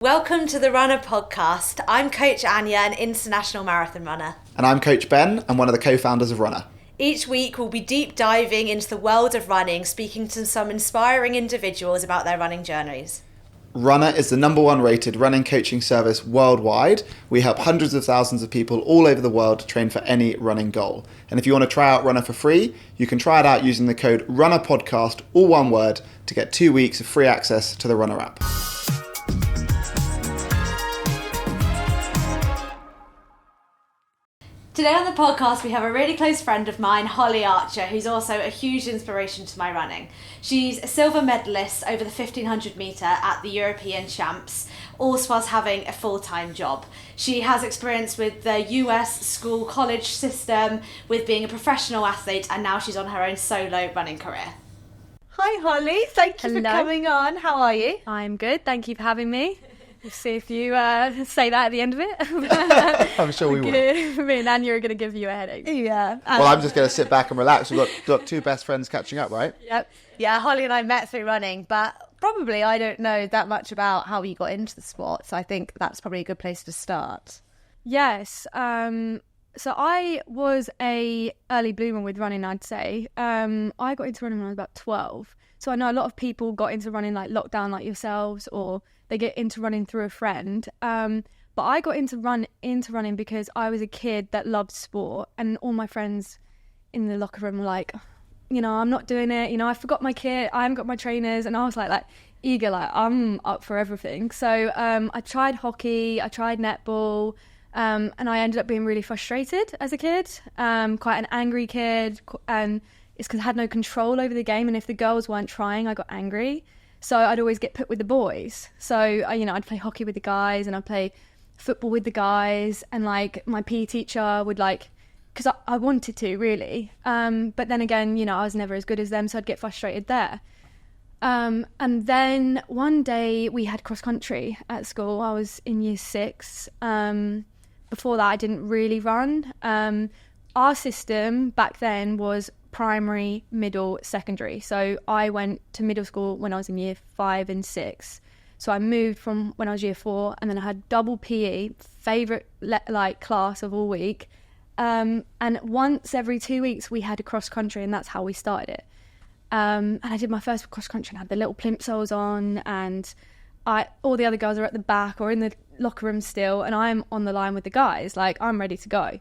Welcome to the Runna Podcast. I'm Coach Anya, an international marathon runner. And I'm Coach Ben, and one of the co-founders of Runna. Each week we'll be deep diving into the world of running, speaking to some inspiring individuals about their running journeys. Runna is the #1 rated running coaching service worldwide. We help hundreds of thousands of people all over the world train for any running goal. And if you want to try out Runna for free, you can try it out using the code Runna Podcast, all one word, to get 2 weeks of free access to the Runna app. Today on the podcast we have a really close friend of mine, Holly Archer, who's also a huge inspiration to my running. She's a silver medalist over the 1500 metre at the European Champs, all whilst having a full-time job. She has experience with the US school college system, with being a professional athlete, and now she's on her own solo running career. Hi Holly, thank you for coming on. How are you? I'm good, thank you for having me. We'll see if you say that at the end of it. I'm sure we will. Me and Anya are going to give you a headache. Yeah. Well, I'm just going to sit back and relax. We've got two best friends catching up, right? Yep. Yeah, Holly and I met through running, but probably I don't know that much about how you got into the sport, so I think that's probably a good place to start. Yes. So I was a early bloomer with running, I'd say. I got into running when I was about 12. So I know a lot of people got into running like lockdown like yourselves, or they get into running through a friend. But I got into running because I was a kid that loved sport, and all my friends in the locker room were like, you know, I'm not doing it. You know, I forgot my kit. I haven't got my trainers. And I was like eager, like I'm up for everything. So I tried hockey, I tried netball, and I ended up being really frustrated as a kid, quite an angry kid, and it's because I had no control over the game, and if the girls weren't trying, I got angry. So I'd always get put with the boys. So, I'd play hockey with the guys, and I'd play football with the guys, and like my PE teacher would because I wanted to really. But then again, I was never as good as them, so I'd get frustrated there. And then one day we had cross country at school. I was in year 6. Before that, I didn't really run. Our system back then was primary, middle, secondary. So I went to middle school when I was in year 5 and 6. So I moved from when I was year 4, and then I had double PE, favourite class of all week. And once every 2 weeks we had a cross country, and that's how we started it. And I did my first cross country and I had the little plimsolls on, and all the other girls are at the back or in the locker room still, and I'm on the line with the guys, like I'm ready to go.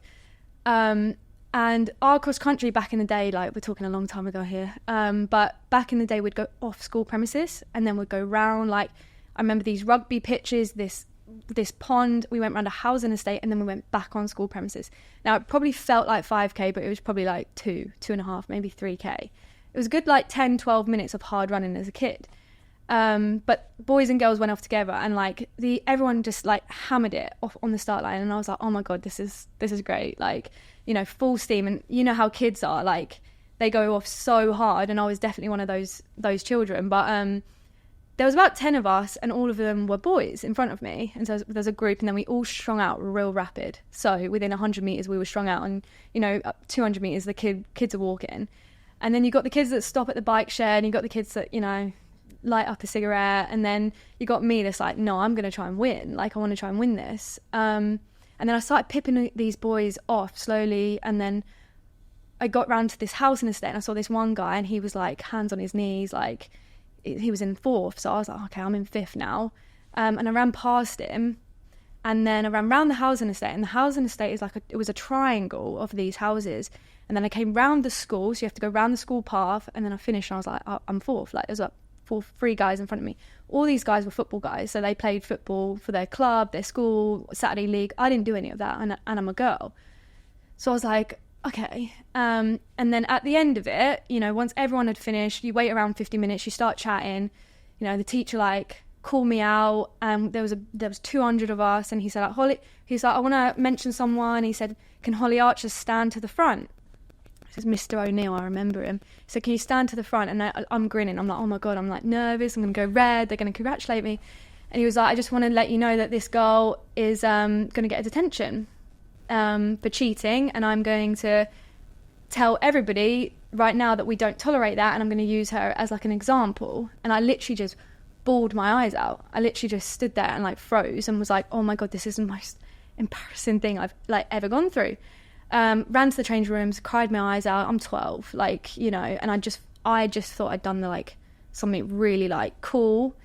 And our cross country back in the day, like we're talking a long time ago here, but back in the day we'd go off school premises, and then we'd go round, like I remember these rugby pitches, this pond, we went round a housing estate, and then we went back on school premises. Now it probably felt like 5k, but it was probably like 2.5, maybe 3k. It was a good like 10-12 minutes of hard running as a kid. But boys and girls went off together, and like everyone just like hammered it off on the start line, and I was like, oh my god, this is great, like full steam. And you know how kids are, like they go off so hard, and I was definitely one of those children. But there was about 10 of us, and all of them were boys in front of me, and so there's a group, and then we all strung out real rapid. So within 100 meters we were strung out, and up 200 meters the kids are walking, and then you got the kids that stop at the bike shed, and you got the kids that light up a cigarette, and then you got me that's like, no, I'm going to try and win, like I want to try and win this. And then I started pipping these boys off slowly, and then I got round to this housing estate, and I saw this one guy, and he was like hands on his knees, like he was in 4th, so I was like, okay, I'm in 5th now. And I ran past him, and then I ran round the housing estate, and the housing estate is it was a triangle of these houses, and then I came round the school, so you have to go round the school path, and then I finished, and I was like, oh, I'm 4th, like there's 3 guys in front of me. All these guys were football guys, so they played football for their club, their school, Saturday league. I didn't do any of that, and I'm a girl. So I was like, okay. And then at the end of it, once everyone had finished, you wait around 50 minutes, you start chatting. The teacher called me out, and there was 200 of us, and he said, Holly, he's like, I want to mention someone. He said, can Holly Archer stand to the front? This is Mr. O'Neill, I remember him. He said, can you stand to the front? And I'm grinning. I'm like, oh my God, I'm like nervous. I'm going to go red. They're going to congratulate me. And he was like, I just want to let you know that this girl is going to get a detention for cheating. And I'm going to tell everybody right now that we don't tolerate that. And I'm going to use her as like an example. And I literally just bawled my eyes out. I literally just stood there and like froze and was like, oh my God, this is the most embarrassing thing I've like ever gone through. Ran to the change rooms, cried my eyes out. I'm 12, like, you know, and I just thought I'd done like something really like cool.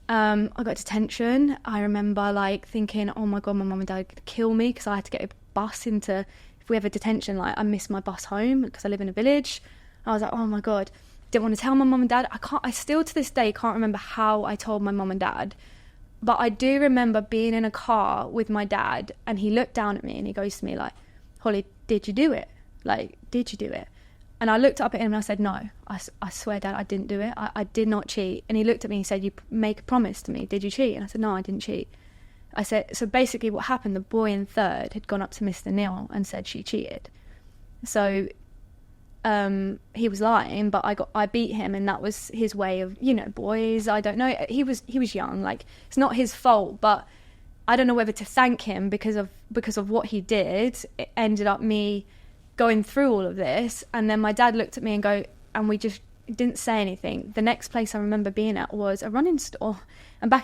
I got detention. I remember like thinking, oh my God, my mum and dad could kill me, because I had to get a bus into, if we have a detention, like I missed my bus home because I live in a village. I was like, oh my God, didn't want to tell my mum and dad. I still to this day can't remember how I told my mum and dad, but I do remember being in a car with my dad, and he looked down at me and he goes to me like, Holly, did you do it? Like, did you do it? And I looked up at him and I said, no, I swear, Dad, I didn't do it. I did not cheat. And he looked at me and he said, you make a promise to me. Did you cheat? And I said, no, I didn't cheat. I said, so basically what happened, the boy in third had gone up to Mr. Neil and said she cheated. So he was lying, but I beat him, and that was his way of, you know, boys, I don't know. He was young. Like, it's not his fault, but I don't know whether to thank him because of what he did. It ended up me going through all of this, and then my dad looked at me and we just didn't say anything. The next place I remember being at was a running store, and back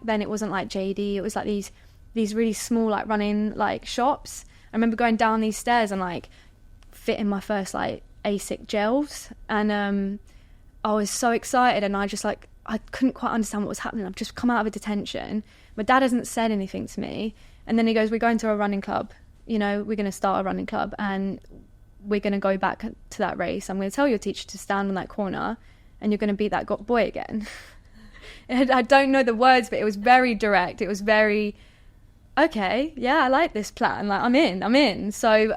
then it wasn't like JD, it was like these really small like running like shops. I remember going down these stairs and like fitting my first like ASIC gels, and I was so excited, and I couldn't quite understand what was happening. I've just come out of a detention, my dad hasn't said anything to me, and then he goes, we're going to a running club, you know, we're going to start a running club and we're going to go back to that race. I'm going to tell your teacher to stand on that corner and you're going to beat that boy again. And I don't know the words, but it was very direct. It was very, okay, yeah, I like this plan. Like, I'm in. So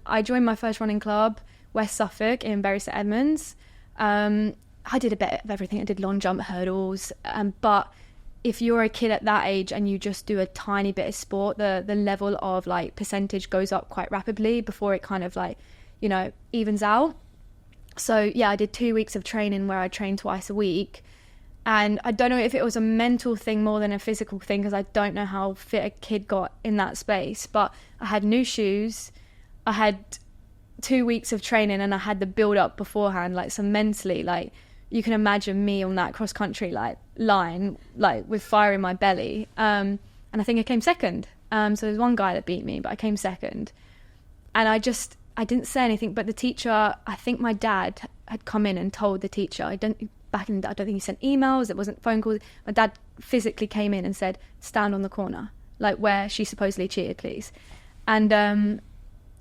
I joined my first running club, West Suffolk in Bury St Edmunds. I did a bit of everything. I did long jump, hurdles, but if you're a kid at that age and you just do a tiny bit of sport, the level of like percentage goes up quite rapidly before it kind of like, you know, evens out. So yeah, I did 2 weeks of training where I trained twice a week, and I don't know if it was a mental thing more than a physical thing, because I don't know how fit a kid got in that space, but I had new shoes, I had 2 weeks of training, and I had the build up beforehand, like, so mentally, like, you can imagine me on that cross country like line, like with fire in my belly, and I think I came second. So there's one guy that beat me, but I came second, and I didn't say anything. But the teacher, I think my dad had come in and told the teacher. I don't think he sent emails. It wasn't phone calls. My dad physically came in and said, stand on the corner, like where she supposedly cheated, please. And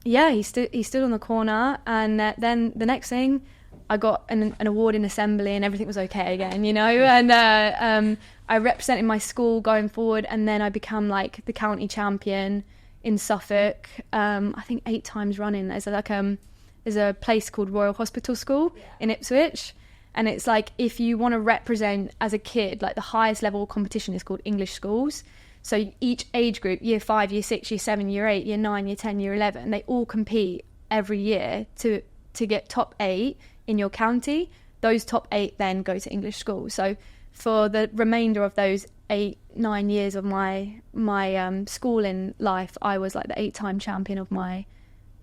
yeah, he stood on the corner, and then the next thing, I got an award in assembly, and everything was okay again, you know. And I represented my school going forward, and then I become like the county champion in Suffolk. I think 8 times running. There's a place called Royal Hospital School in Ipswich, and it's like, if you want to represent as a kid, like the highest level competition is called English schools. So each age group, year 5, year 6, year 7, year 8, year 9, year 10, year 11, they all compete every year to get top 8 in your county. Those top 8 then go to English school. So for the remainder of those 8-9 years of my schooling life, I was like the 8-time champion of my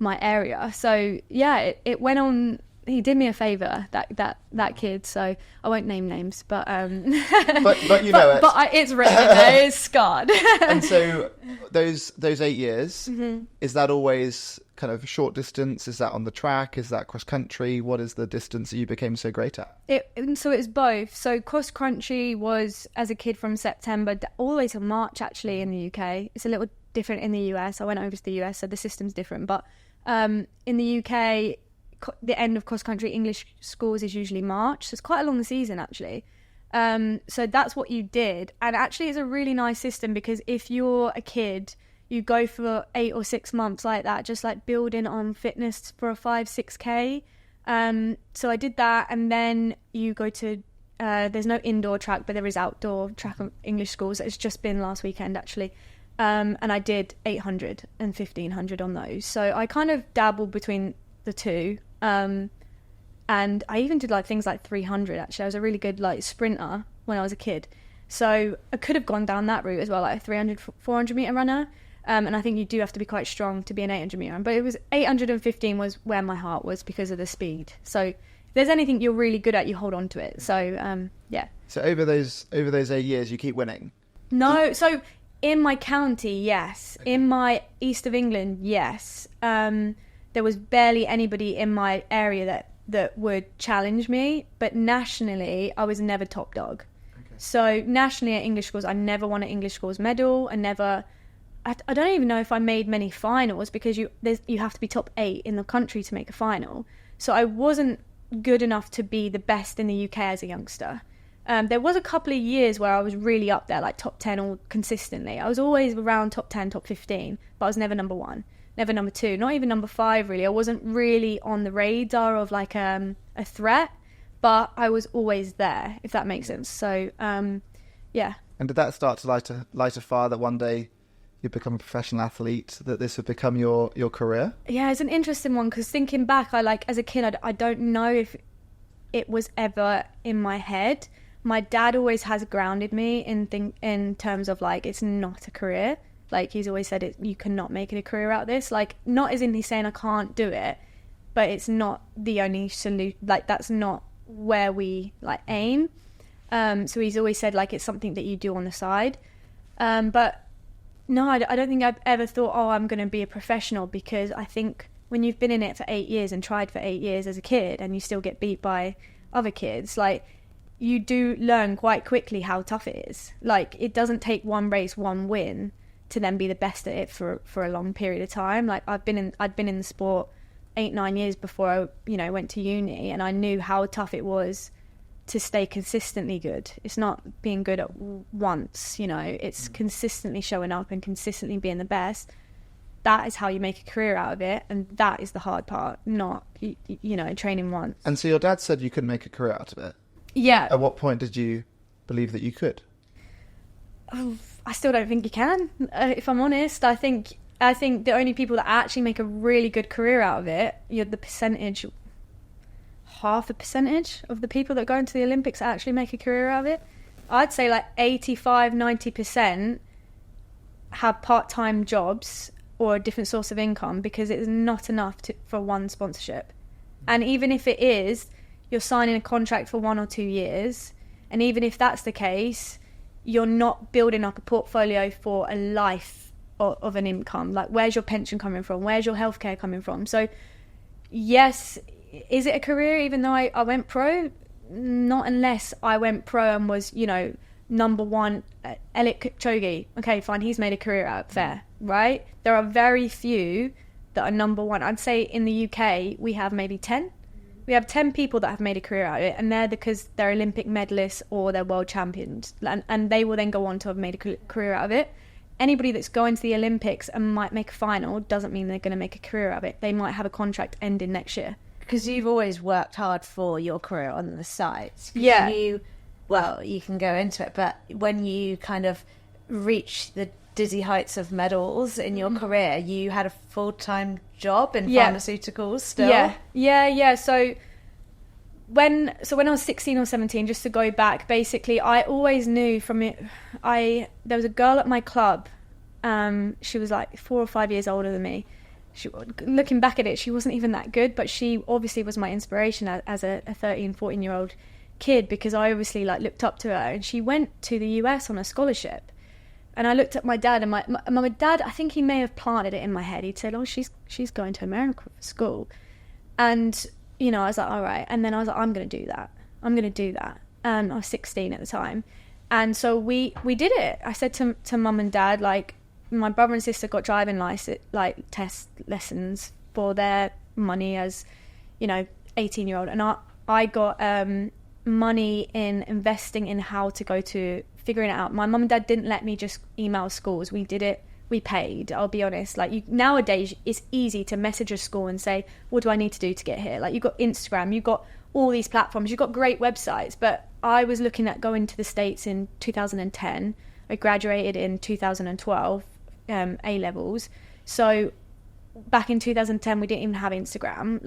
area. So yeah, it went on. He did me a favour, that kid. So I won't name names, but but you know, it's written in there. It's scarred. And so those 8 years, mm-hmm. Is that always kind of short distance? Is that on the track? Is that cross country? What is the distance that you became so great at? So it's both. So cross country was as a kid from September all the way to March, actually, in the UK. It's a little different in the US. I went over to the US, so the system's different. But in the UK, the end of cross country English schools is usually March. So it's quite a long season, actually. So that's what you did. And actually it's a really nice system, because if you're a kid, you go for 8 or 6 months like that, just like building on fitness for a 5-6K. So I did that, and then you go to, there's no indoor track, but there is outdoor track of English schools. It's just been last weekend, actually. And I did 800 and 1500 on those. So I kind of dabbled between the two. And I even did like things like 300, actually. I was a really good like sprinter when I was a kid. So I could have gone down that route as well, like a 300, 400 metre runner. And I think you do have to be quite strong to be an 800 metre runner. But it was 815 was where my heart was because of the speed. So there's anything you're really good at, you hold on to it. So yeah. So over those 8 years, you keep winning? No, so in my county, yes. In my east of England, yes. There was barely anybody in my area that would challenge me, but nationally, I was never top dog. Okay. So nationally at English schools, I never won an English schools medal. I don't even know if I made many finals, because you have to be top 8 in the country to make a final. So I wasn't good enough to be the best in the UK as a youngster. There was a couple of years where I was really up there, like top 10 all consistently. I was always around top 10, top 15, but I was never number 1, never number 2, not even number 5 really. I wasn't really on the radar of like a threat, but I was always there, if that makes sense. So yeah. And did that start to light a fire that one day you'd become a professional athlete, that this would become your career? Yeah, it's an interesting one, because thinking back, as a kid, I don't know if it was ever in my head. My dad always has grounded me in terms of like, it's not a career. Like, he's always said you cannot make it a career out of this. Like, not as in he's saying I can't do it, but it's not the only solution. Like, that's not where we like aim. So he's always said like it's something that you do on the side. But no, I don't think I've ever thought, I'm going to be a professional, because I think when you've been in it for 8 years and tried for 8 years as a kid, and you still get beat by other kids, like, you do learn quite quickly how tough it is. Like, it doesn't take one race, one win to then be the best at it for a long period of time. Like, I'd been in the sport 8-9 years before I went to uni, and I knew how tough it was to stay consistently good. It's not being good at once, it's consistently showing up and consistently being the best. That is how you make a career out of it, and that is the hard part, not training once. And so your dad said you could make a career out of it? Yeah. At what point did you believe that you could? I still don't think you can, if I'm honest. I think the only people that actually make a really good career out of it, half the percentage of the people that go into the Olympics actually make a career out of it. I'd say like 85-90% have part-time jobs or a different source of income, because it is not enough for one sponsorship. And even if it is, you're signing a contract for 1 or 2 years, and even if that's the case, you're not building up a portfolio for a life of an income. Like, where's your pension coming from? Where's your healthcare coming from? So yes, is it a career even though I went pro? Not unless I went pro and was, number 1, Eliud Kipchoge. Okay, fine, he's made a career out of it, fair, right? There are very few that are number 1. I'd say in the UK, we have maybe 10. We have 10 people that have made a career out of it, and they're because they're Olympic medalists or they're world champions, and they will then go on to have made a career out of it. Anybody that's going to the Olympics and might make a final doesn't mean they're going to make a career out of it. They might have a contract ending next year. Because you've always worked hard for your career on the side. Yeah. You can go into it, but when you kind of reach the dizzy heights of medals in your career, you had a full-time job in pharmaceuticals still. Yeah. So when I was 16 or 17, just to go back, basically I always knew from it. There was a girl at my club. She was like 4 or 5 years older than me. Looking back at it, she wasn't even that good, but she obviously was my inspiration as a 13, 14-year-old kid, because I obviously looked up to her, and she went to the US on a scholarship. And I looked at my dad, and my dad, I think he may have planted it in my head. He'd said, she's going to America for school. And, I was like, all right. And then I was like, I'm going to do that. I was 16 at the time. And so we did it. I said to mum and dad, my brother and sister got driving license, test lessons for their money as, 18-year-old. And I got money in investing in how to go to figuring it out. My mum and dad didn't let me just email schools. We did it. We paid. I'll be honest. Nowadays, it's easy to message a school and say, what do I need to do to get here? You've got Instagram, you've got all these platforms, you've got great websites. But I was looking at going to the States in 2010. I graduated in 2012, A-levels. So back in 2010, we didn't even have Instagram.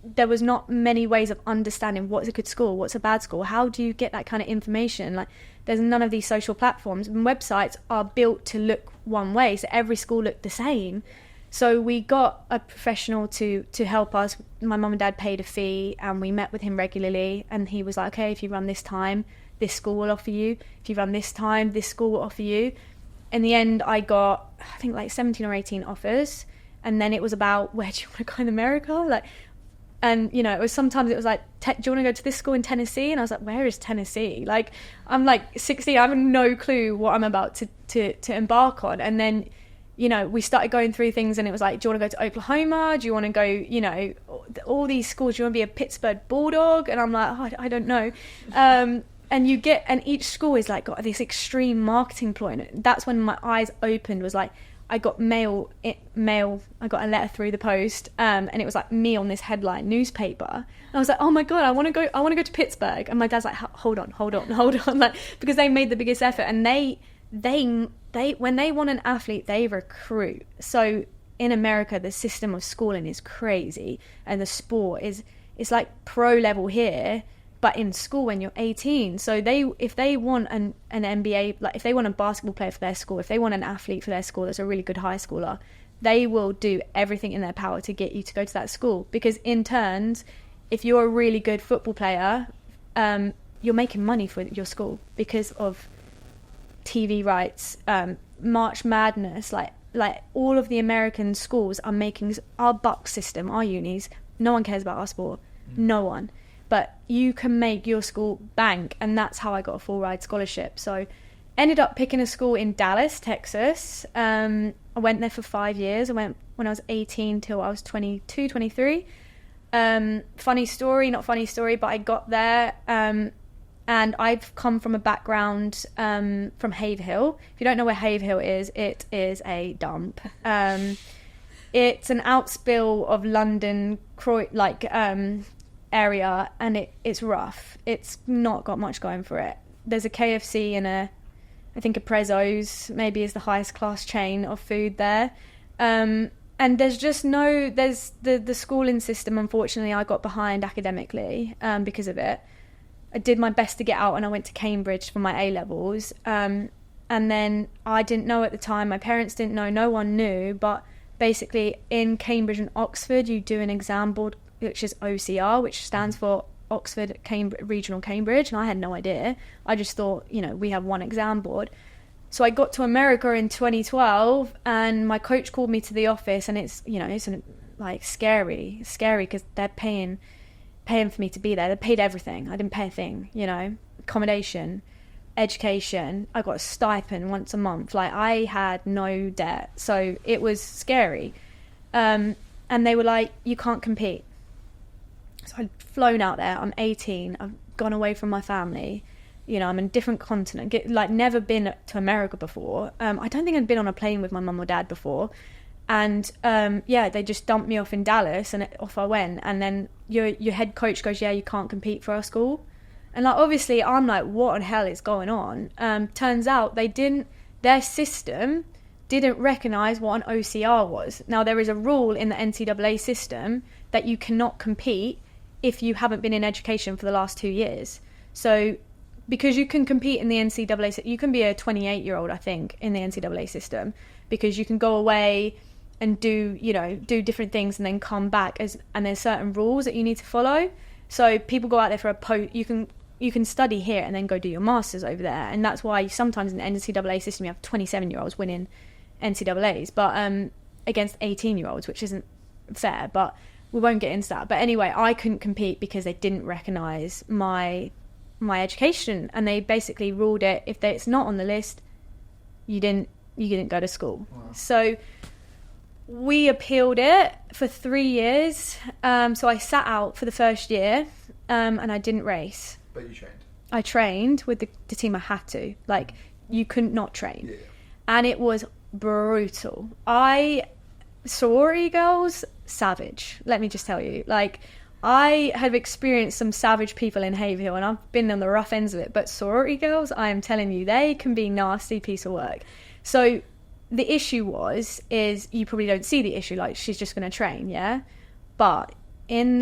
There was not many ways of understanding what's a good school, what's a bad school, how do you get that kind of information. There's none of these social platforms, and websites are built to look one way, so every school looked the same. So we got a professional to help us. My mum and dad paid a fee, and we met with him regularly, and he was like, okay, if you run this time, this school will offer you. If you run this time, this school will offer you. In the end, I got, I think, like 17 or 18 offers, and then it was about, where do you want to go in America? Like, and you know, it was sometimes it was like, do you want to go to this school in Tennessee? And I was like, where is Tennessee? Like, I'm like 16, I have no clue what I'm about to embark on. And then, you know, we started going through things, and it was like, do you want to go to Oklahoma? Do you want to go, you know, all these schools? Do you want to be a Pittsburgh Bulldog? And I'm like, oh, I don't know. And each school is like got this extreme marketing ploy. And that's when my eyes opened, was like, I got mail, I got a letter through the post, and it was like me on this headline newspaper. And I was like, oh my God, I want to go to Pittsburgh. And my dad's like, hold on. Like, because they made the biggest effort, and they when they want an athlete, they recruit. So in America, the system of schooling is crazy, and the sport it's like pro level here, but in school when you're 18. So if they want an NBA, like if they want a basketball player for their school, if they want an athlete for their school that's a really good high schooler, they will do everything in their power to get you to go to that school. Because in turns, if you're a really good football player, you're making money for your school because of TV rights, March Madness, like all of the American schools are making our buck system, our unis. No one cares about our sport, no one. But you can make your school bank, and that's how I got a full ride scholarship. So ended up picking a school in Dallas, Texas. I went there for 5 years. I went when I was 18 till I was 22, 23. Funny story, not funny story, but I got there, and I've come from a background from Haverhill. If you don't know where Haverhill is, it is a dump. It's an outspill of London, area, and it's rough. It's not got much going for it. There's a KFC and I think a Prezzo's maybe is the highest class chain of food there. And there's just there's the schooling system, unfortunately, I got behind academically because of it. I did my best to get out, and I went to Cambridge for my A-levels. And then I didn't know at the time, my parents didn't know, no one knew, but basically in Cambridge and Oxford, you do an exam board, which is OCR, which stands for Oxford Regional Cambridge, and I had no idea. I just thought, you know, we have one exam board. So I got to America in 2012, and my coach called me to the office, and it's like scary because they're paying for me to be there. They paid everything. I didn't pay a thing, you know, accommodation, education. I got a stipend once a month. Like, I had no debt, so it was scary. And they were like, you can't compete. So I'd flown out there. I'm 18. I've gone away from my family. You know, I'm in a different continent. Never been to America before. I don't think I'd been on a plane with my mum or dad before. And they just dumped me off in Dallas, and off I went. And then your head coach goes, yeah, you can't compete for our school. And like, obviously, I'm like, what in hell is going on? Turns out their system didn't recognise what an OCR was. Now, there is a rule in the NCAA system that you cannot compete if you haven't been in education for the last 2 years. So because you can compete in the NCAA, you can be a 28-year-old, I think, in the NCAA system, because you can go away and do different things and then come back, and there's certain rules that you need to follow. So people go out there for you can study here and then go do your masters over there, and that's why sometimes in the NCAA system you have 27-year-olds winning NCAAs, but against 18-year-olds, which isn't fair, but we won't get into that. But anyway, I couldn't compete because they didn't recognise my education, and they basically ruled it, if it's not on the list, you didn't go to school. Wow. So we appealed it for 3 years. So I sat out for the first year, and I didn't race. But you trained? I trained with the team. I had to. Like, you couldn't not train. Yeah. And it was brutal. Sorority girls, savage. Let me just tell you. Like, I have experienced some savage people in Haverhill, and I've been on the rough ends of it. But sorority girls, I am telling you, they can be nasty piece of work. So the issue is you probably don't see the issue, like, she's just going to train, yeah? But in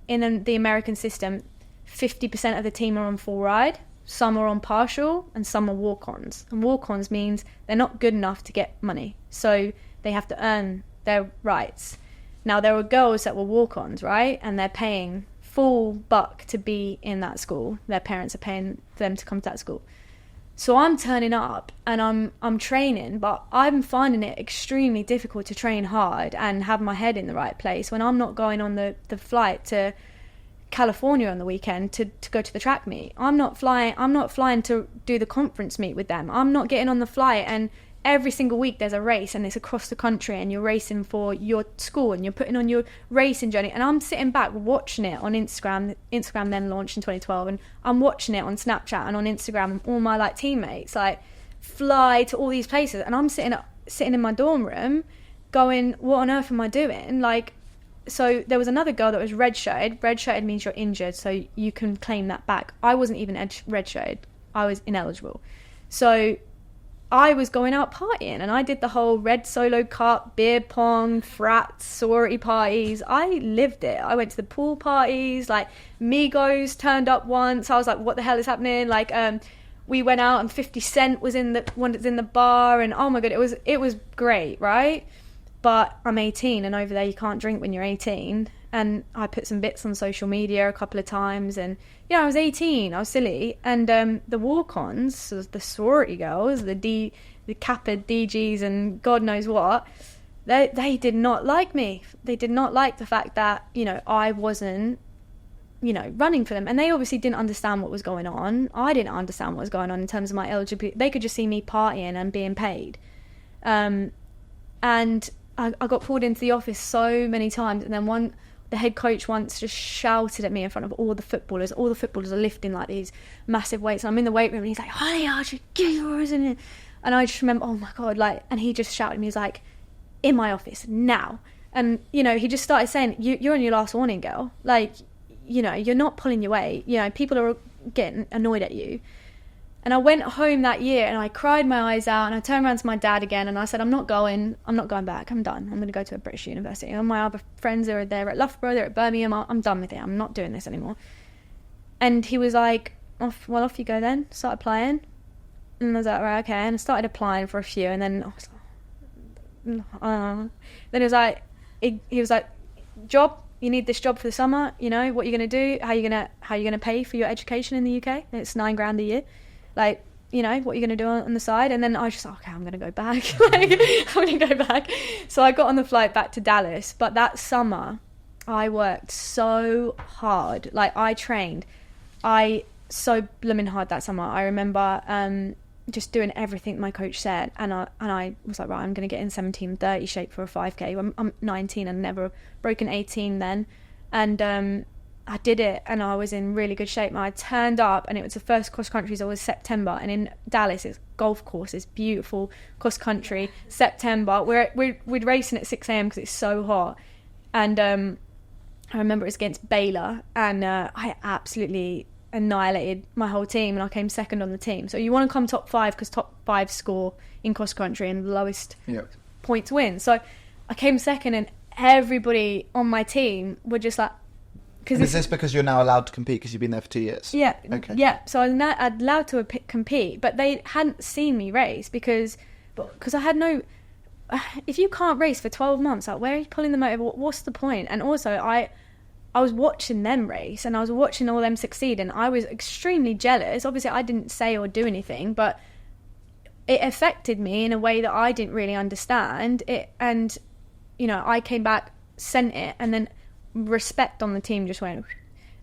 the American system, 50% of the team are on full ride, some are on partial, and some are walk-ons. And walk-ons means they're not good enough to get money. So they have to earn their rights. Now, there were girls that were walk-ons, right? And they're paying full buck to be in that school. Their parents are paying for them to come to that school. So I'm turning up and I'm training, but I'm finding it extremely difficult to train hard and have my head in the right place when I'm not going on the flight to California on the weekend to go to the track meet. I'm not flying to do the conference meet with them. I'm not getting on the flight, and every single week there's a race and it's across the country and you're racing for your school and you're putting on your racing journey, and I'm sitting back watching it on Instagram then launched in 2012, and I'm watching it on Snapchat and on Instagram, and all my like teammates like fly to all these places, and I'm sitting in my dorm room going, what on earth am I doing? Like, so there was another girl that was red-shirted. Red-shirted means you're injured, so you can claim that back. I wasn't even red-shirted. I was ineligible. So I was going out partying, and I did the whole red solo cup, beer pong, frat, sorority parties. I lived it. I went to the pool parties, like Migos turned up once. I was like, what the hell is happening? Like, we went out and 50 Cent was in the bar, and oh my god, it was great, right? But I'm 18, and over there you can't drink when you're 18. And I put some bits on social media a couple of times, and I was 18, I was silly. And the walk-ons, the sorority girls, the Kappa DGs and God knows what, they did not like me. They did not like the fact that, I wasn't, running for them. And they obviously didn't understand what was going on. I didn't understand what was going on in terms of my LGBT. They could just see me partying and being paid. And I got pulled into the office so many times, and then the head coach once just shouted at me in front of all the footballers. All the footballers are lifting like these massive weights, and I'm in the weight room, and he's like, "Honey, I should get yours in it." And I just remember, oh my god, like, and he just shouted at me, he's like, "In my office now." And he just started saying, "You're on your last warning, girl. Like, you're not pulling your weight. People are getting annoyed at you." And I went home that year and I cried my eyes out, and I turned around to my dad again and I said, I'm not going back. I'm done. I'm going to go to a British university. And my other friends are there at Loughborough, they're at Birmingham. I'm done with it. I'm not doing this anymore. And he was like, off you go then. Start applying. And I was like, right, okay. And I started applying for a few, and then I was like, then he was like, job, you need this job for the summer, what are you going to do? How are you going to pay for your education in the UK? It's $9,000 a year. Like, what are you going to do on the side? And then I was just like, okay, I'm going to go back. I'm going to go back. So I got on the flight back to Dallas. But that summer, I worked so hard. Like, I trained. So blooming hard that summer. I remember just doing everything my coach said. And I was like, right, I'm going to get in 17:30 shape for a 5K. I'm 19 and never broken 18 then. And I did it, and I was in really good shape. And I turned up, and it was the first cross country, so it was September, and in Dallas it's golf course, it's beautiful cross country. September, we'd racing at 6 a.m. because it's so hot. And I remember it was against Baylor, and I absolutely annihilated my whole team, and I came second on the team. So you want to come top 5 because top 5 score in cross country, and the lowest points win. So I came second, and everybody on my team were just like, is this because you're now allowed to compete because you've been there for 2 years? Yeah. Okay. Yeah. So I was allowed to compete, but they hadn't seen me race because I had no. If you can't race for 12 months, like, where are you pulling the motive? What's the point? And also, I was watching them race, and I was watching all them succeed, and I was extremely jealous. Obviously, I didn't say or do anything, but it affected me in a way that I didn't really understand it. And I came back, sent it, and then respect on the team just went,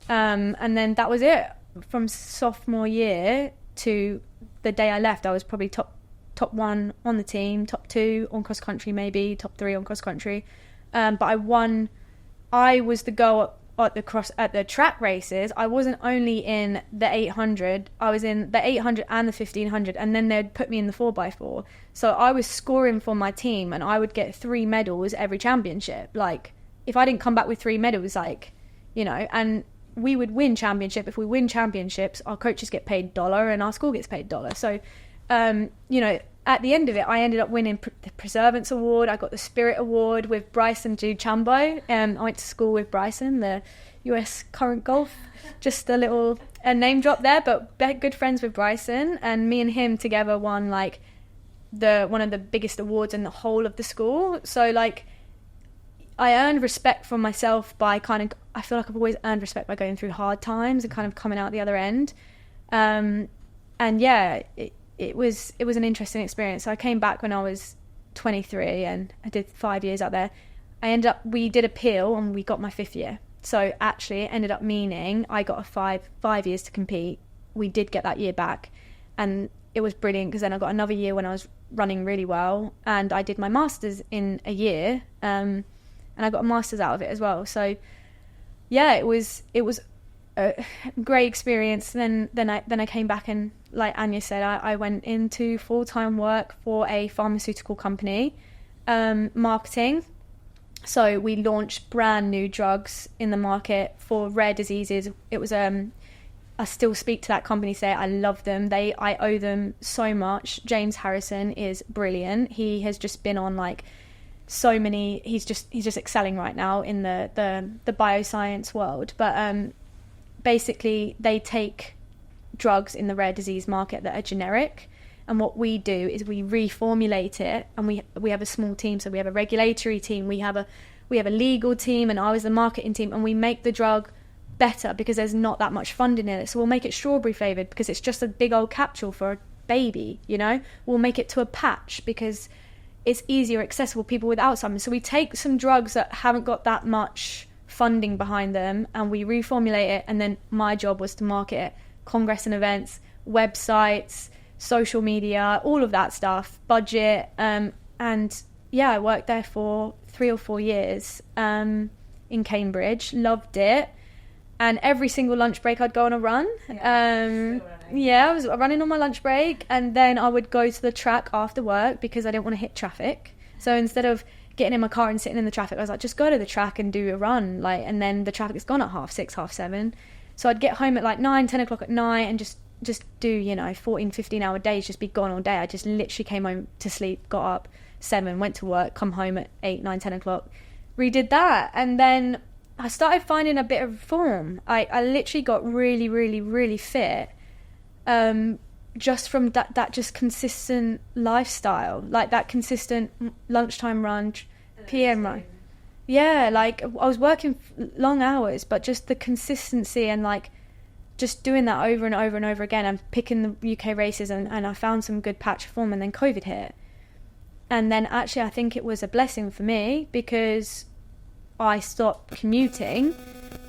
and then that was it. From sophomore year to the day I left, I was probably top 1 on the team, top 2 on cross country, maybe top 3 on cross country. But I won. I was the girl at the track races. I wasn't only in the 800, I was in the 800 and the 1500, and then they'd put me in the 4x4. So I was scoring for my team, and I would get 3 medals every championship. Like, if I didn't come back with 3 medals, and we would win championship. If we win championships, our coaches get paid $1 and our school gets paid $1. So, at the end of it, I ended up winning the Preservance Award. I got the Spirit Award with Bryson DuChambeau. I went to school with Bryson, the US current golf. Just a little name drop there, but good friends with Bryson. And me and him together won, one of the biggest awards in the whole of the school. So, I earned respect from myself by I feel like I've always earned respect by going through hard times and kind of coming out the other end. And yeah, it was an interesting experience. So I came back when I was 23 and I did 5 years out there. We did appeal and we got my 5th year. So actually it ended up meaning I got a five years to compete. We did get that year back, and it was brilliant because then I got another year when I was running really well, and I did my masters in a year, and I got a masters out of it as well. So yeah, it was a great experience. Then I came back, and like Anya said, I went into full-time work for a pharmaceutical company, marketing. So we launched brand new drugs in the market for rare diseases. It was I still speak to that company today. I love them. I owe them so much. James Harrison is brilliant. He has just been on like so many. He's just excelling right now in the bioscience world. But basically, they take drugs in the rare disease market that are generic, and what we do is we reformulate it, and we have a small team. So we have a regulatory team, we have a legal team, and I was the marketing team, and we make the drug better because there's not that much funding in it. So we'll make it strawberry flavored because it's just a big old capsule for a baby, you know. We'll make it to a patch because it's easier accessible to people with Alzheimer's. So we take some drugs that haven't got that much funding behind them and we reformulate it, and then my job was to market it, congress and events, websites, social media, all of that stuff, budget, and yeah, I worked there for 3 or 4 years in Cambridge, loved it. And every single lunch break I'd go on a run. I was running on my lunch break, and then I would go to the track after work because I didn't want to hit traffic. So instead of getting in my car and sitting in the traffic, I was like, just go to the track and do a run. And then the traffic's gone at 6:30, 7:30. So I'd get home at like 9, 10 o'clock at night and just do, 14, 15 hour days, just be gone all day. I just literally came home to sleep, got up 7, went to work, come home at 8, 9, 10 o'clock, redid that. And then I started finding a bit of form. I literally got really, really, really fit, just from that just consistent lifestyle, like that consistent lunchtime run, PM run. Yeah, like I was working long hours, but just the consistency and like just doing that over and over and over again, and picking the UK races, and I found some good patch of form, and then COVID hit. And then actually I think it was a blessing for me because I stopped commuting,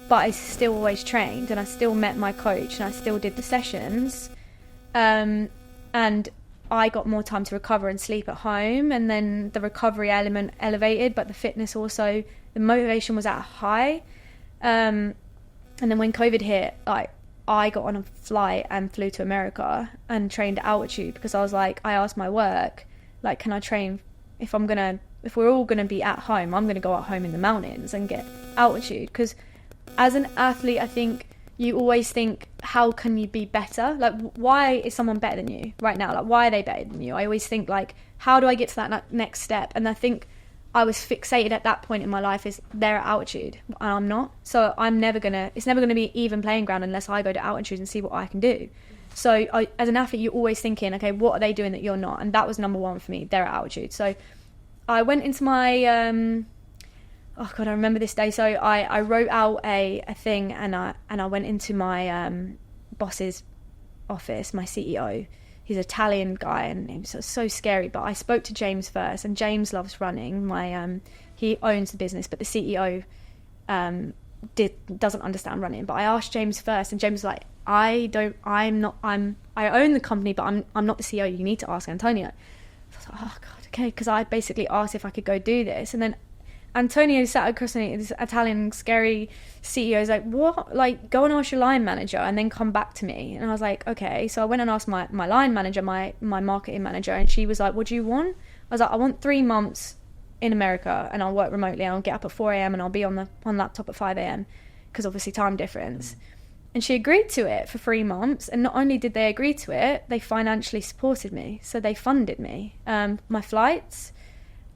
but I still always trained, and I still met my coach, and I still did the sessions, and I got more time to recover and sleep at home, and then the recovery element elevated, but the fitness also, the motivation was at a high, and then when COVID hit, like I got on a flight and flew to America and trained at altitude because I was like, I asked my work, like, can I train if we're all going to be at home, I'm going to go at home in the mountains and get altitude. Because as an athlete, I think you always think, how can you be better? Like, why is someone better than you right now? Like, why are they better than you? I always think, like, how do I get to that next step? And I think I was fixated at that point in my life is they're at altitude and I'm not. So it's never going to be even playing ground unless I go to altitude and see what I can do. So as an athlete, you're always thinking, okay, what are they doing that you're not? And that was number one for me, they're at altitude. So I went into my, I remember this day. So I wrote out a thing, and I went into my boss's office, my CEO. He's an Italian guy, and it was so scary. But I spoke to James first, and James loves running. He owns the business, but the CEO doesn't understand running. But I asked James first, and James was like, I own the company, but I'm not the CEO. You need to ask Antonio. So I was like, oh God. Okay, because I basically asked if I could go do this, and then Antonio sat across me, this Italian scary CEO, is like, what? Like, go and ask your line manager and then come back to me. And I was like, okay. So I went and asked my line manager, my marketing manager, and she was like, what do you want? I was like, I want 3 months in America, and I'll work remotely, and I'll get up at 4 a.m. and I'll be on laptop at 5 a.m. because obviously time difference. And she agreed to it for 3 months, and not only did they agree to it, they financially supported me. So they funded me, my flights,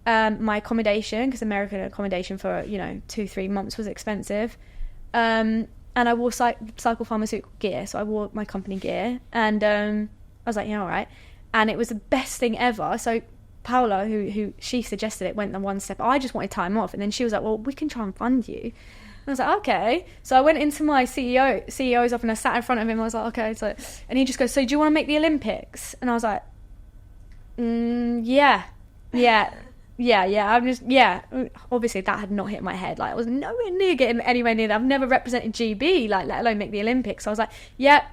my accommodation, because American accommodation for 2-3 months was expensive, and I wore cycle pharmaceutical gear, so I wore my company gear, and I was like, all right. And it was the best thing ever. So Paola, who she suggested it, went the one step. I just wanted time off, and then she was like, well, we can try and fund you. And I was like, okay. So I went into my CEO's office, and I sat in front of him. I was like, okay. So, and he just goes, so do you want to make the Olympics? And I was like, yeah. Obviously that had not hit my head. Like, I was nowhere near getting anywhere near that. I've never represented GB, like, let alone make the Olympics. So I was like, yep.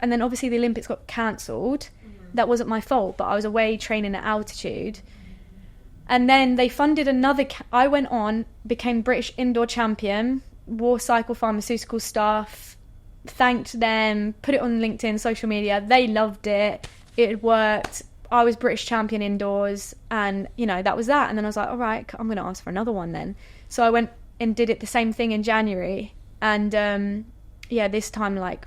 And then obviously the Olympics got cancelled. That wasn't my fault, but I was away training at altitude. And then they funded another... I went on, became British indoor champion, wore cycle pharmaceutical staff, thanked them, put it on LinkedIn, social media. They loved it. It worked. I was British champion indoors, and, you know, that was that. And then I was like, all right, I'm going to ask for another one then. So I went and did it the same thing in January. And, this time, like,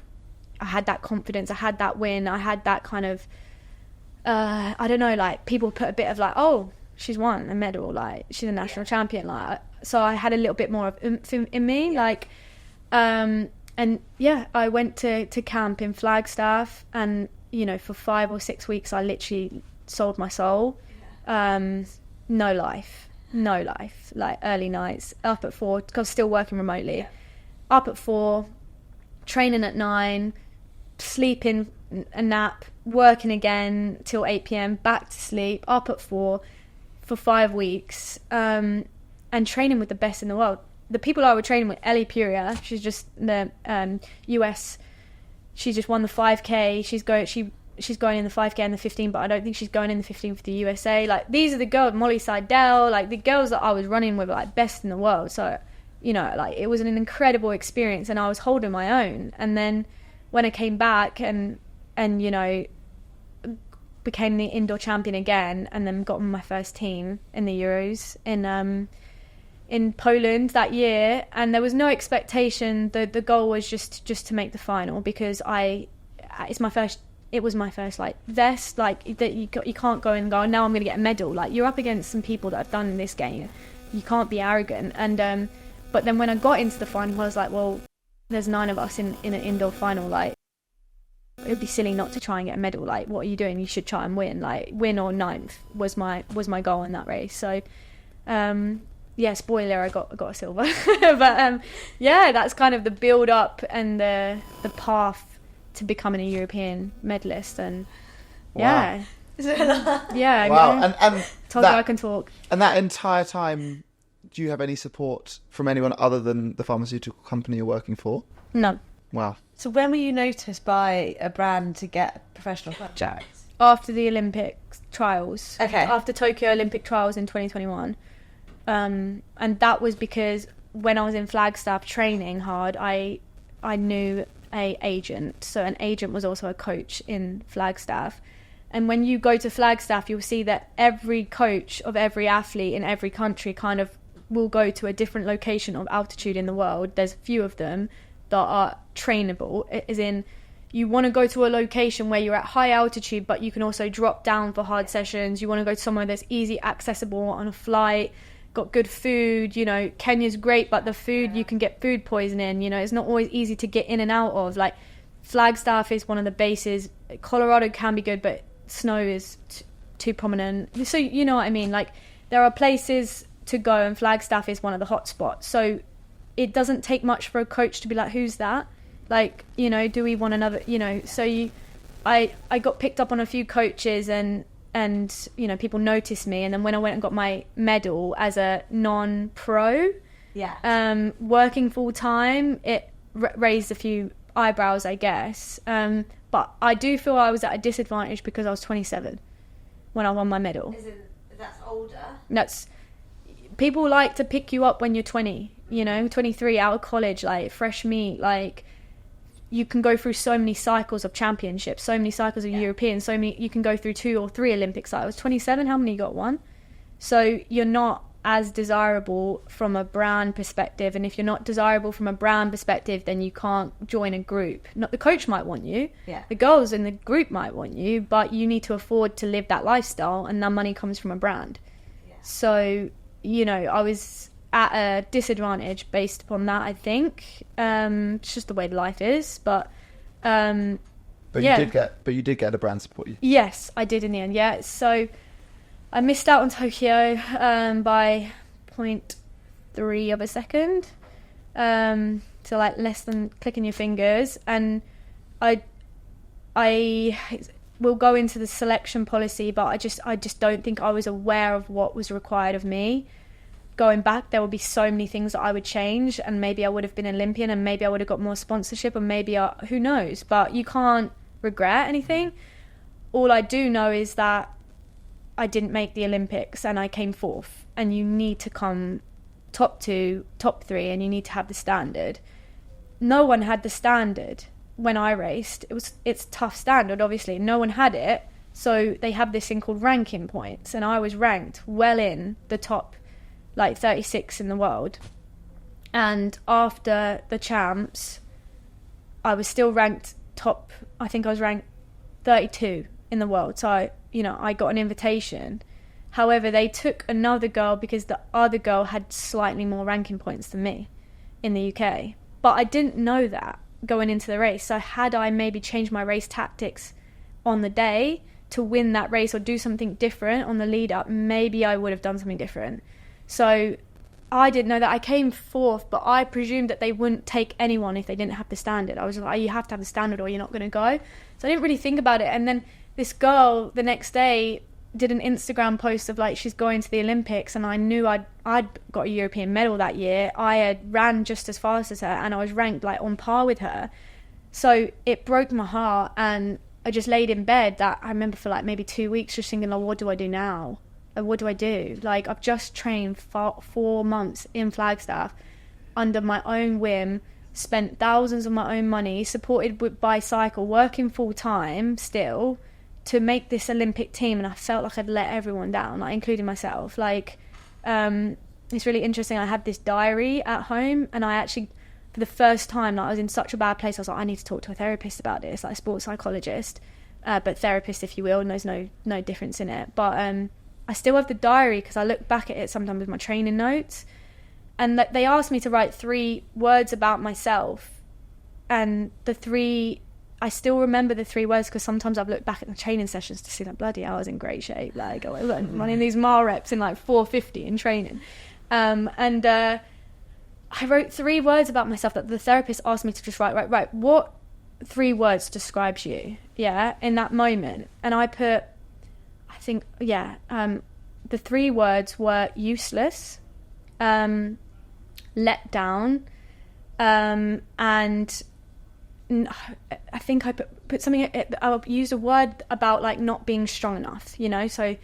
I had that confidence. I had that win. I had that kind of... I don't know, like, people put a bit of like, oh, she's won a medal, like, she's a national champion, like, so I had a little bit more of oomph in me, like, I went to camp in Flagstaff, and, you know, for 5 or 6 weeks I literally sold my soul. No life, like, early nights, up at 4, because I was still working remotely, up at 4, training at 9, sleeping a nap, working again till 8 p.m, back to sleep, up at 4 for 5 weeks, and training with the best in the world. The people I were training with, Ellie Puria, she's just the US, she just won the 5k, she's going in the 5k and the 15, but I don't think she's going in the 15 for the USA. Like, these are the girls, Molly Seidel, like, the girls that I was running with, like, best in the world. So, you know, like, it was an incredible experience, and I was holding my own. And then when I came back and you know, became the indoor champion again, and then got on my first team in the Euros in Poland that year, and there was no expectation. The goal was just to make the final, because it was my first like vest, like, that you can't go and go, now I'm going to get a medal. Like, you're up against some people that have done in this game, you can't be arrogant. And but then when I got into the final, I was like, well, there's 9 of us in an indoor final, like, it would be silly not to try and get a medal. Like, what are you doing? You should try and win. Like, win or 9th was my goal in that race. So, spoiler, I got a silver. But that's kind of the build up and the path to becoming a European medalist. And wow. Wow. And told you I can talk. And that entire time, do you have any support from anyone other than the pharmaceutical company you're working for? No. Wow. So when were you noticed by a brand to get a professional contract? After the Olympic trials. Okay. After Tokyo Olympic trials in 2021. And that was because when I was in Flagstaff training hard, I knew a agent. So an agent was also a coach in Flagstaff. And when you go to Flagstaff, you'll see that every coach of every athlete in every country kind of will go to a different location of altitude in the world. There's a few of them that are trainable, as in, you want to go to a location where you're at high altitude, but you can also drop down for hard sessions. You want to go to somewhere that's easy accessible on a flight, got good food. You know, Kenya's great, but the food, you can get food poisoning. You know, it's not always easy to get in and out of. Like, Flagstaff is one of the bases. Colorado can be good, but snow is too prominent. So, you know what I mean? Like, there are places to go, and Flagstaff is one of the hot spots. So it doesn't take much for a coach to be like, who's that? Like, you know, do we want another, you know? So I got picked up on a few coaches, and you know, people noticed me. And then when I went and got my medal as a non-pro, working full time, it raised a few eyebrows, I guess. But I do feel I was at a disadvantage because I was 27 when I won my medal. That's older. That's, people like to pick you up when you're 20, you know, 23, out of college, like, fresh meat. Like, you can go through so many cycles of championships, so many cycles of European, so many, you can go through 2 or 3 Olympic cycles. 27, how many you got? 1? So you're not as desirable from a brand perspective, and if you're not desirable from a brand perspective, then you can't join a group. Not the coach might want you, the girls in the group might want you, but you need to afford to live that lifestyle, and that money comes from a brand. So, you know, I was at a disadvantage based upon that, I think. It's just the way life is, but you did get a brand support you. Yes, I did in the end. So I missed out on Tokyo by 0.3 of a second. So like less than clicking your fingers. And I will go into the selection policy, but I just don't think I was aware of what was required of me. Going back, there would be so many things that I would change, and maybe I would have been Olympian, and maybe I would have got more sponsorship, and maybe who knows. But you can't regret anything. All I do know is that I didn't make the Olympics and I came fourth, and you need to come top 2, top 3, and you need to have the standard. No one had the standard when I raced. It's tough standard, obviously. No one had it, so they have this thing called ranking points, and I was ranked well in the top, like 36 in the world. And after the champs, I was still ranked top. I think I was ranked 32 in the world. So I got an invitation. However, they took another girl because the other girl had slightly more ranking points than me in the UK. But I didn't know that going into the race. So had I maybe changed my race tactics on the day to win that race or do something different on the lead up, maybe I would have done something different. So I didn't know that. I came fourth, but I presumed that they wouldn't take anyone if they didn't have the standard. I was like, you have to have the standard or you're not going to go. So I didn't really think about it. And then this girl the next day did an Instagram post of like she's going to the Olympics, and I knew I'd got a European medal that year. I had ran just as fast as her, and I was ranked like on par with her. So it broke my heart, and I just laid in bed. That I remember for like maybe 2 weeks just thinking, like, what do I do now? What do I do? Like, I've just trained for 4 months in Flagstaff under my own whim, spent thousands of my own money, supported by Cycle, working full time still to make this Olympic team, and I felt like I'd let everyone down, like including myself. Like, it's really interesting. I had this diary at home, and I actually, for the first time, like, I was in such a bad place. I was like, I need to talk to a therapist about this, like a sports psychologist, but therapist, if you will, and there's no difference in it. But I still have the diary because I look back at it sometimes with my training notes, and they asked me to write 3 words about myself, and I still remember the 3 words because sometimes I've looked back at the training sessions to see like, bloody hell, I was in great shape. Like, I was running these mile reps in like 4:50 in training. I wrote 3 words about myself that the therapist asked me to just write, what 3 words describes you, in that moment. And I put, the 3 words were useless, let down, and I think I put something. I used a word about like not being strong enough, so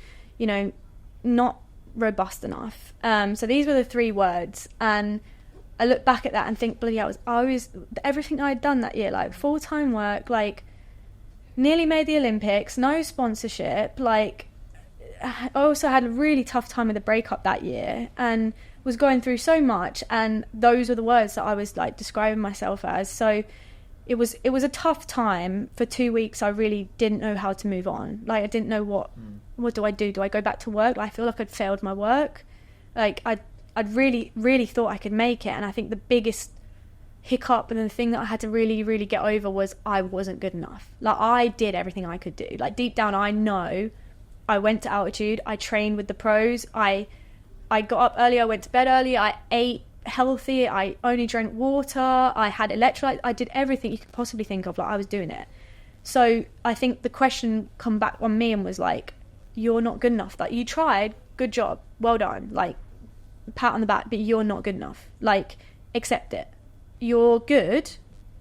not robust enough. So these were the 3 words, and I look back at that and think, bloody hell, I was everything I had done that year, like full-time work, like nearly made the Olympics, no sponsorship, like I also had a really tough time with the breakup that year and was going through so much, and those were the words that I was like describing myself as. So it was a tough time. For 2 weeks I really didn't know how to move on. Like, I didn't know what do I do? Do I go back to work? I feel like I'd failed my work. Like, I'd really thought I could make it, and I think the biggest hiccup and the thing that I had to really get over was I wasn't good enough. Like, I did everything I could do. Like, deep down I know I went to altitude, I trained with the pros, I got up early, I went to bed early, I ate healthy, I only drank water, I had electrolytes, I did everything you could possibly think of. Like, I was doing it. So I think the question come back on me and was like, you're not good enough. Like, you tried, good job, well done, like, pat on the back, but you're not good enough. Like, accept it. You're good,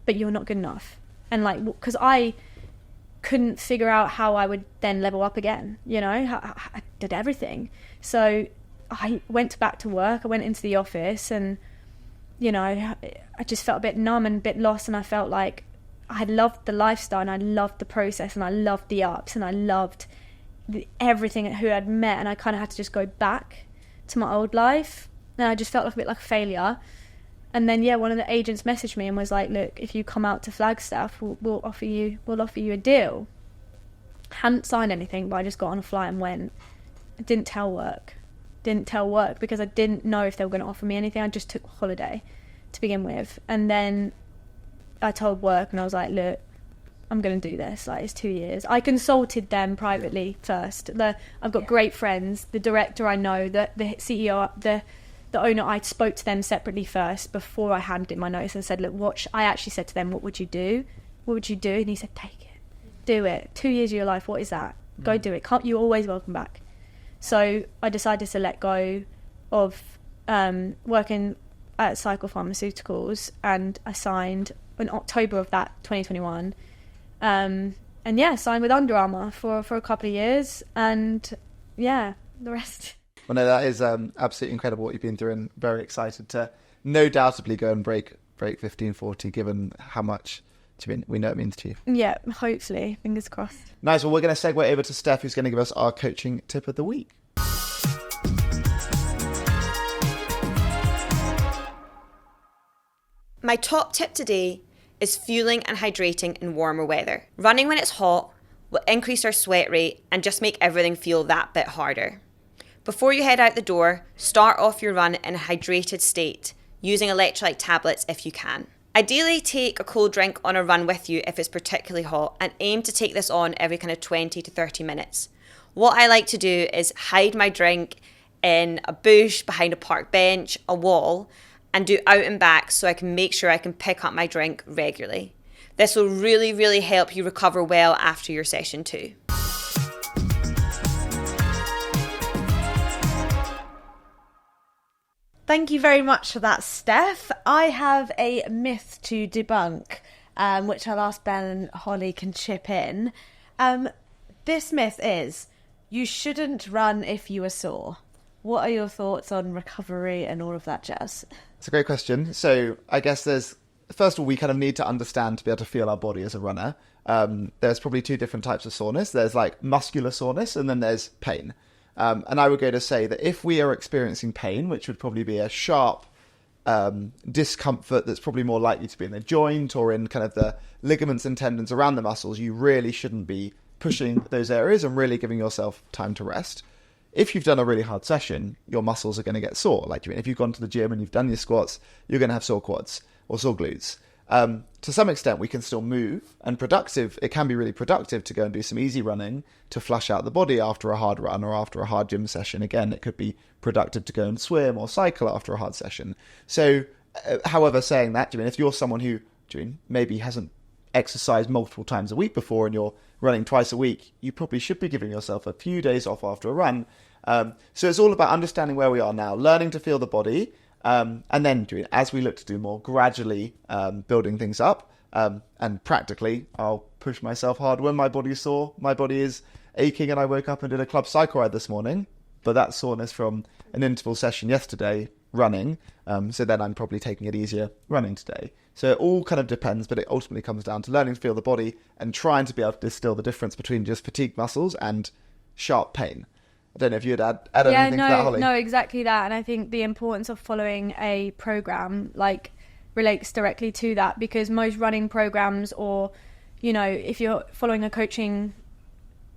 but you're not good enough. And like, because I couldn't figure out how I would then level up again, I did everything. So I went back to work, I went into the office, and I just felt a bit numb and a bit lost, and I felt like I loved the lifestyle, and I loved the process, and I loved the ups, and I loved everything who I'd met, and I kind of had to just go back to my old life, and I just felt like a bit like a failure. And then one of the agents messaged me and was like, look, if you come out to Flagstaff, we'll offer you a deal. Hadn't signed anything, but I just got on a flight and went. I didn't tell work because I didn't know if they were going to offer me anything. I just took a holiday to begin with, and then I told work, and I was like, look, I'm going to do this. Like, it's 2 years. I consulted them privately first. I've got great friends. The director I know, the CEO, the owner, I spoke to them separately first before I handed in my notice and said, look, I actually said to them, what would you do? What would you do? And he said, take it. Do it. 2 years of your life, what is that? Go do it. You're always welcome back. So I decided to let go of working at pharmaceuticals, and I signed in October of that 2021. And signed with Under Armour for a couple of years, and the rest. Well, no, that is absolutely incredible what you've been through, and very excited to no doubtably go and break 1540, given how much we know it means to you. Yeah, hopefully. Fingers crossed. Nice. Well, we're going to segue over to Steph, who's going to give us our coaching tip of the week. My top tip today is fueling and hydrating in warmer weather. Running when it's hot will increase our sweat rate and just make everything feel that bit harder. Before you head out the door, start off your run in a hydrated state, using electrolyte tablets if you can. Ideally, take a cold drink on a run with you if it's particularly hot, and aim to take this on every kind of 20 to 30 minutes. What I like to do is hide my drink in a bush, behind a park bench, a wall, and do out and back so I can make sure I can pick up my drink regularly. This will really, really help you recover well after your session too. Thank you very much for that, Steph. I have a myth to debunk, which I'll ask Ben and Holly can chip in. This myth is, you shouldn't run if you are sore. What are your thoughts on recovery and all of that jazz? It's a great question. So I guess first of all, we kind of need to understand to be able to feel our body as a runner. There's probably two different types of soreness. There's like muscular soreness, and then there's pain. And I would go to say that if we are experiencing pain, which would probably be a sharp discomfort that's probably more likely to be in the joint or in kind of the ligaments and tendons around the muscles, you really shouldn't be pushing those areas and really giving yourself time to rest. If you've done a really hard session, your muscles are going to get sore. Like, if you've gone to the gym and you've done your squats, you're going to have sore quads or sore glutes. To some extent, we can still move, and it can be really productive to go and do some easy running to flush out the body after a hard run or after a hard gym session. Again, it could be productive to go and swim or cycle after a hard session. So, however, saying that, if you're someone who maybe hasn't exercised multiple times a week before and you're running twice a week, you probably should be giving yourself a few days off after a run. So it's all about understanding where we are now, learning to feel the body, and then as we look to do more, gradually building things up. And practically, I'll push myself hard when my body's sore. My body is aching, and I woke up and did a club cycle ride this morning, but that's soreness from an interval session yesterday running. So then I'm probably taking it easier running today. So it all kind of depends, but it ultimately comes down to learning to feel the body and trying to be able to distill the difference between just fatigued muscles and sharp pain. I don't know if you'd add anything to that, Holly. No, exactly that. And I think the importance of following a program relates directly to that, because most running programs, or if you're following a coaching,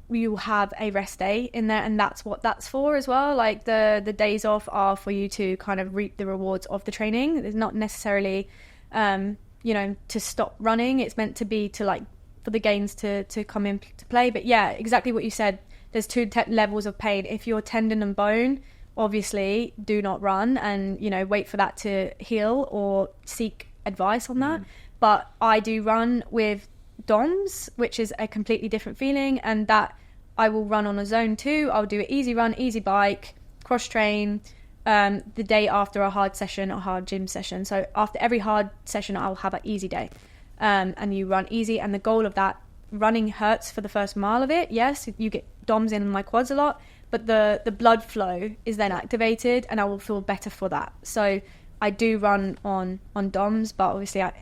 you have a rest day in there, and that's what that's for as well. Like the days off are for you to kind of reap the rewards of the training. It's not necessarily to stop running. It's meant to be for the gains to come into play. But yeah, exactly what you said. There's two levels of pain. If you're tendon and bone, obviously do not run and wait for that to heal or seek advice on that. But I do run with DOMS, which is a completely different feeling, and that I will run on a zone 2. I'll do an easy run, easy bike, cross train the day after a hard session, a hard gym session. So after every hard session, I'll have an easy day, and you run easy. And the goal of that, running hurts for the first mile of it. Yes, you get DOMS in my quads a lot, but the blood flow is then activated, and I will feel better for that. So I do run on DOMS, but obviously I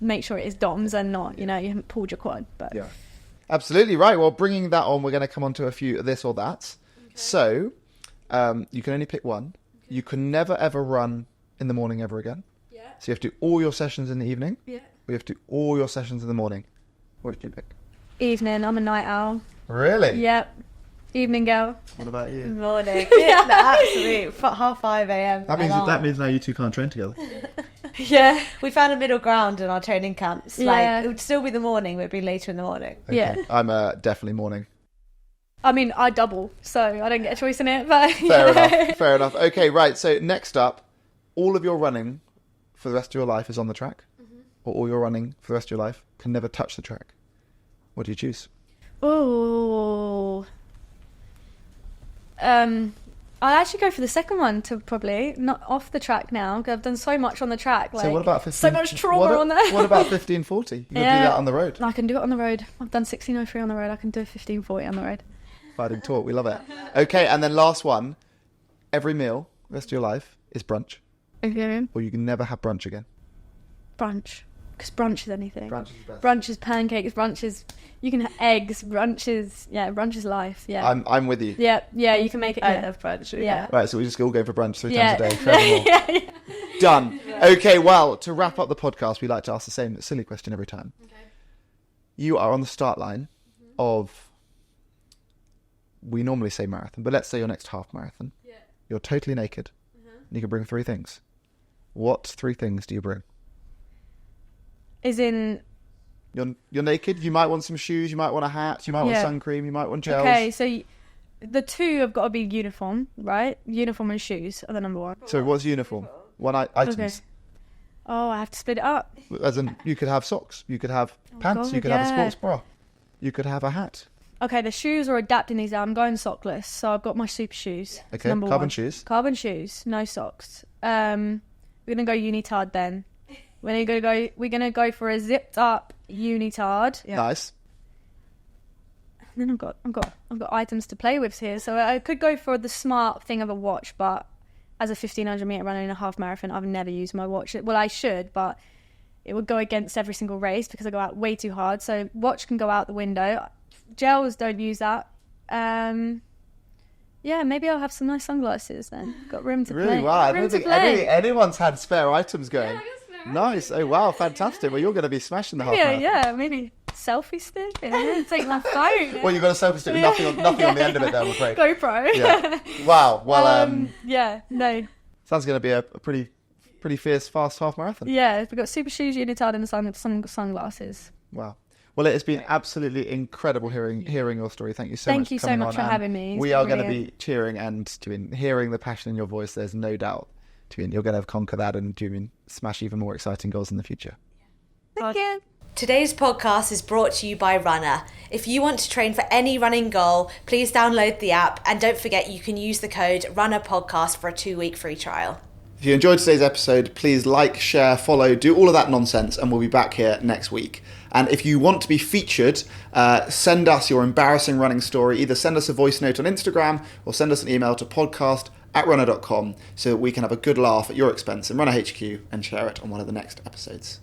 make sure it is DOMS and not, you haven't pulled your quad. But yeah, absolutely right. Well, bringing that on, we're going to come on to a few of this or that. Okay. So you can only pick one. You can never ever run in the morning ever again. Yeah. So you have to do all your sessions in the evening. Yeah. We have to do all your sessions in the morning. What did you pick? Evening. I'm a night owl. Really? Yep. Evening girl. What about you? Morning. Yeah, absolutely. 5:30 a.m. That means now you two can't train together. Yeah. We found a middle ground in our training camps. Yeah. Like, it would still be the morning, but it'd be later in the morning. Okay. Yeah. I'm definitely morning. I mean, I double, so I don't get a choice in it. But Fair enough. Okay, right. So next up, all of your running for the rest of your life is on the track, or all your running for the rest of your life can never touch the track. What do you choose? Oh. I'll actually go for the second one to probably not off the track now because I've done so much on the track. Like, So what about 15? so much trauma on there. What about 1540? You can do that on the road. I can do it on the road. I've done 1603 on the road. I can do 1540 on the road. Fighting talk, we love it. Okay, and then last one. Every meal, rest of your life, is brunch. Okay. Or you can never have brunch again. Brunch. Because brunch is anything. Brunch is best. Brunch is pancakes. Brunch is... You can have eggs. Brunch is... Yeah, brunch is life. Yeah. I'm with you. Yeah, you can make it. I Yeah. love brunch. Yeah. Right, so we just all go for brunch 3 Yeah. times a day. Forevermore. yeah. Done. Okay, well, to wrap up the podcast, we like to ask the same silly question every time. Okay. You are on the start line of... We normally say marathon, but let's say your next half marathon. Yeah. You're totally naked. And you can bring 3 things. What 3 things do you bring? Is in... You're naked. You might want some shoes. You might want a hat. You might want sun cream. You might want gels. Okay, so the 2 have got to be uniform, right? Uniform and shoes are the number 1. So what's uniform? Items. Okay. Oh, I have to split it up. As in, you could have socks. You could have pants. God, You could have a yeah. sports bra. You could have a hat. Okay, the shoes are adapting these out. I'm going sockless, so I've got my super shoes. That's Okay, number carbon 1. shoes. Carbon shoes, no socks. We're gonna go unitard then. We're gonna go for a zipped up unitard. Yeah. Nice. And then I've got items to play with here, so I could go for the smart thing of a watch, but as a 1500 meter runner in a half marathon, I've never used my watch. Well, I should, but it would go against every single race because I go out way too hard. So watch can go out the window. Gels, don't use that. Yeah, maybe I'll have some nice sunglasses then. Got room to play. Really? Wow. I Room don't to think play. anyone's had spare items going. Nice. Oh, wow. Fantastic. Well, you're going to be smashing the half marathon. Yeah, maybe selfie stick. Yeah, take my phone. Well, you've got a selfie stick with nothing on the end of it there, I'm afraid. GoPro. Yeah. Wow. Well, Yeah, no. sounds going to be a pretty fierce, fast half marathon. Yeah, we've got super shoes, unitard, and some sunglasses. Wow. Well, it has been absolutely incredible hearing your story. Thank you so much. Thank you so much for having me. We It's are going to brilliant. be cheering and hearing the passion in your voice. There's no doubt. You're going to conquer that and smash even more exciting goals in the future. Thank you. Today's podcast is brought to you by Runner. If you want to train for any running goal, please download the app and don't forget you can use the code Runna Podcast for a 2-week free trial. If you enjoyed today's episode, please like, share, follow, do all of that nonsense, and we'll be back here next week. And if you want to be featured, send us your embarrassing running story. Either send us a voice note on Instagram or send us an email to podcast@runner.com so that we can have a good laugh at your expense in Runner HQ and share it on one of the next episodes.